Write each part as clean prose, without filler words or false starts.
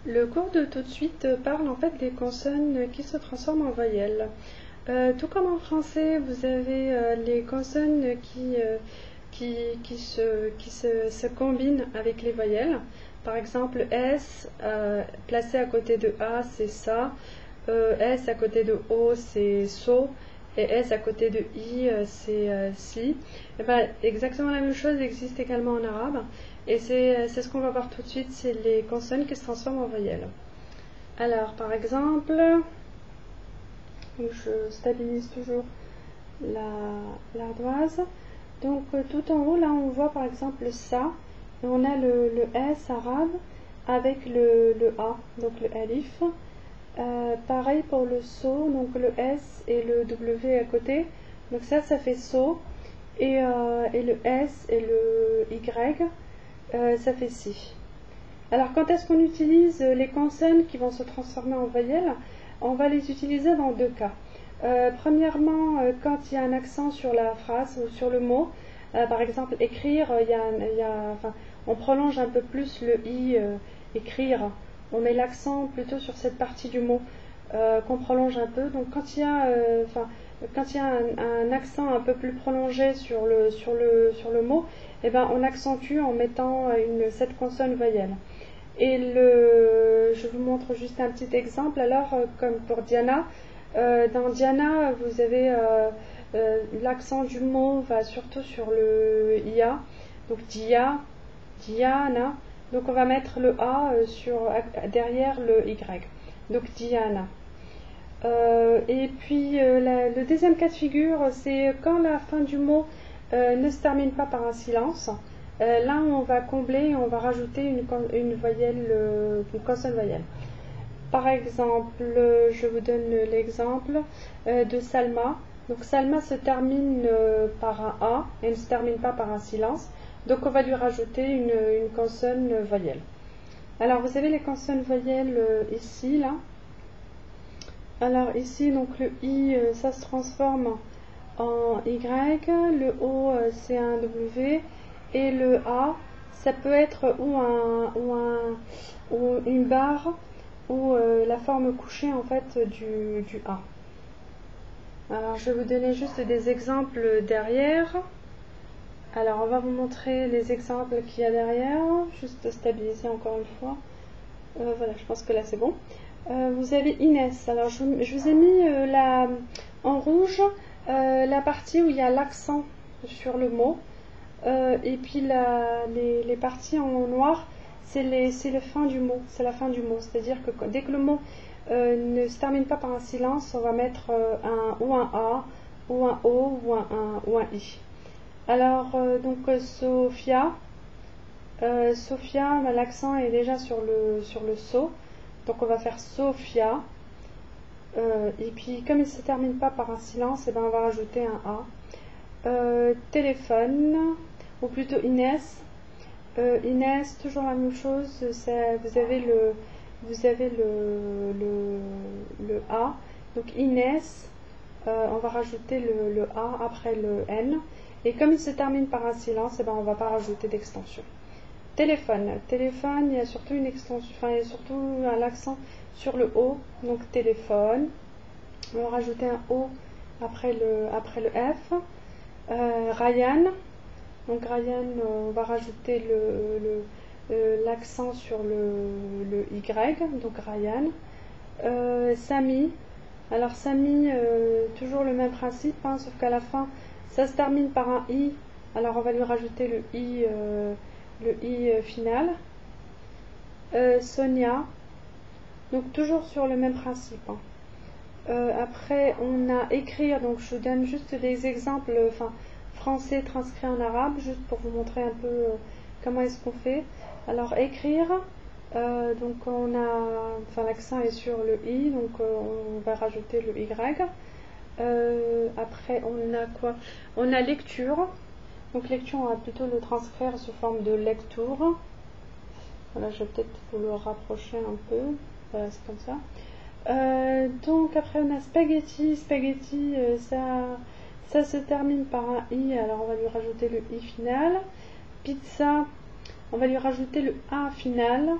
Le cours de tout de suite parle en fait des consonnes qui se transforment en voyelles. Tout comme en français, vous avez les consonnes qui se combinent avec les voyelles. Par exemple, S placé à côté de A, c'est ça. S à côté de O, c'est so. Et S à côté de I, c'est si. Et ben, exactement la même chose existe également en arabe. Et c'est ce qu'on va voir tout de suite, c'est les consonnes qui se transforment en voyelles. Alors, par exemple, je stabilise toujours l'ardoise. Donc, tout en haut, là, on voit par exemple ça. Et on a le S arabe avec le A, donc le alif. Pareil pour le so, donc le S et le W à côté. Donc ça fait so. Et le S et le Y, ça fait si. Alors quand est-ce qu'on utilise les consonnes qui vont se transformer en voyelles? On va les utiliser dans deux cas. Premièrement, quand il y a un accent sur la phrase ou sur le mot, par exemple écrire, on prolonge un peu plus le i, écrire. On met l'accent plutôt sur cette partie du mot qu'on prolonge un peu. Donc quand il y a, un accent un peu plus prolongé sur le mot, eh ben, on accentue en mettant cette consonne voyelle. Et je vous montre juste un petit exemple. Alors, comme pour Diana, dans Diana, vous avez l'accent du mot va surtout sur le IA. Donc Dia, Diana. Donc on va mettre le A derrière le Y. Donc Diana. Et puis le deuxième cas de figure, c'est quand la fin du mot ne se termine pas par un silence. Là, on va combler et on va rajouter une voyelle, une consonne voyelle. Par exemple, je vous donne l'exemple de Salma. Donc Salma se termine par un A et ne se termine pas par un silence. Donc on va lui rajouter une consonne voyelle. Alors vous avez les consonnes voyelles ici, là. Alors ici, donc le I, ça se transforme en Y, le O, c'est un W, et le A, ça peut être ou une barre, ou la forme couchée en fait du A. Alors je vais vous donner juste des exemples derrière. Alors on va vous montrer les exemples qu'il y a derrière, juste stabiliser encore une fois. Voilà, je pense que là c'est bon. Vous avez Inès. Alors je vous ai mis en rouge la partie où il y a l'accent sur le mot. Et puis les parties en noir, c'est la fin du mot. C'est la fin du mot. C'est-à-dire que dès que le mot ne se termine pas par un silence, on va mettre ou un A, ou un O, ou un I. Alors, Sophia. Sophia, l'accent est déjà sur le so. Donc on va faire Sophia. Et puis comme il ne se termine pas par un silence, eh ben, on va rajouter un A. Téléphone, ou plutôt Inès. Inès, toujours la même chose. Vous avez le A. Donc Inès, on va rajouter le A après le N. Et comme il se termine par un silence, eh ben, on ne va pas rajouter d'extension. Téléphone, il y a surtout une extension, il y a surtout l'accent sur le O, donc téléphone. On va rajouter un O après le F. Ryan, donc Ryan, on va rajouter l'accent sur le Y, donc Ryan. Samy, alors Samy, toujours le même principe, hein, sauf qu'à la fin, ça se termine par un I, alors on va lui rajouter le I final. Sonia, donc toujours sur le même principe, hein. Après on a écrire, donc je vous donne juste des exemples français transcrits en arabe, juste pour vous montrer un peu comment est-ce qu'on fait. Alors écrire, donc on a, l'accent est sur le I, donc on va rajouter le Y. Après on a quoi? On a lecture. Donc lecture, on va plutôt le transcrire sous forme de lecture. Voilà, je vais peut-être vous le rapprocher un peu. Voilà, c'est comme ça. Donc après on a spaghetti. Spaghetti, ça se termine par un I, alors on va lui rajouter le I final. Pizza, on va lui rajouter le A final.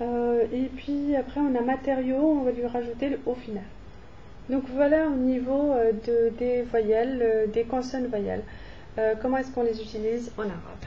Et puis après on a matériaux, on va lui rajouter le au final. Donc voilà au niveau des voyelles, des consonnes voyelles. Comment est-ce qu'on les utilise en arabe.